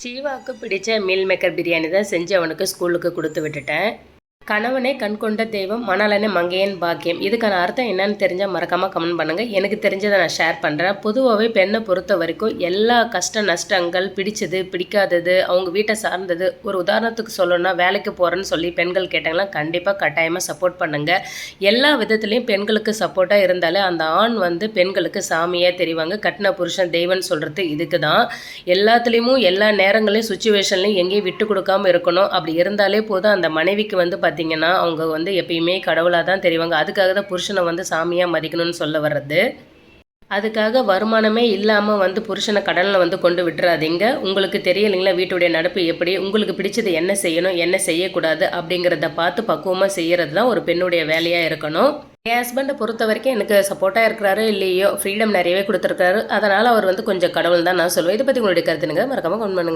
ஜீவாவுக்கு பிடிச்ச meal maker biryani தான் செஞ்சு அவனுக்கு ஸ்கூலுக்கு கொடுத்து விட்டுட்டேன். கணவனே கண் கொண்ட தெய்வம், மணாளனே மங்கையன் பாக்கியம். இதுக்கான அர்த்தம் என்னன்னு தெரிஞ்சால் மறக்காமல் கமெண்ட் பண்ணுங்கள். எனக்கு தெரிஞ்சதை நான் ஷேர் பண்ணுறேன். பொதுவாகவே பெண்ணை பொறுத்த வரைக்கும் எல்லா கஷ்ட நஷ்டங்கள், பிடிச்சது பிடிக்காதது, அவங்க வீட்டை சார்ந்தது, ஒரு உதாரணத்துக்கு சொல்லணும்னா வேலைக்கு போகிறேன்னு சொல்லி பெண்கள் கேட்டாங்கன்னா கண்டிப்பாக கட்டாயமாக சப்போர்ட் பண்ணுங்கள். எல்லா விதத்துலேயும் பெண்களுக்கு சப்போர்ட்டாக இருந்தாலே அந்த ஆண் பெண்களுக்கு சாமியாக தெரிவாங்க. கட்டின புருஷன் தெய்வம்னு சொல்கிறது இதுக்கு தான். எல்லாத்துலேயும் எல்லா நேரங்களையும் சுச்சுவேஷன்லையும் எங்கேயும் விட்டு கொடுக்காமல் இருக்கணும். அப்படி இருந்தாலே போதும் அந்த மனைவிக்கு பார்த்தீங்கன்னா அவங்க எப்பயுமே கடவுளாக தான் தெரிவாங்க. அதுக்காக தான் புருஷனை சாமியாக மதிக்கணும்னு சொல்ல வர்றது. அதுக்காக வருமானமே இல்லாமல் புருஷனை கடனில் கொண்டு விட்டுறாதீங்க. உங்களுக்கு தெரியலைங்களா வீட்டுடைய நடப்பு எப்படி, உங்களுக்கு பிடிச்சது என்ன செய்யணும் என்ன செய்யக்கூடாது அப்படிங்கிறத பார்த்து பக்குவமாக செய்கிறது தான் ஒரு பெண்ணுடைய வேலையாக இருக்கணும். என் ஹஸ்பண்டை பொறுத்த வரைக்கும் எனக்கு சப்போர்ட்டாக இருக்கிறாரோ இல்லையோ ஃப்ரீடம் நிறையவே கொடுத்துருக்காரு. அதனால் அவர் கொஞ்சம் கடவுள் தான் நான் சொல்லுவேன். இதை பற்றி உங்களுடைய கருத்துனுங்க மறக்காமல் கமெண்ட் பண்ணுங்கள்.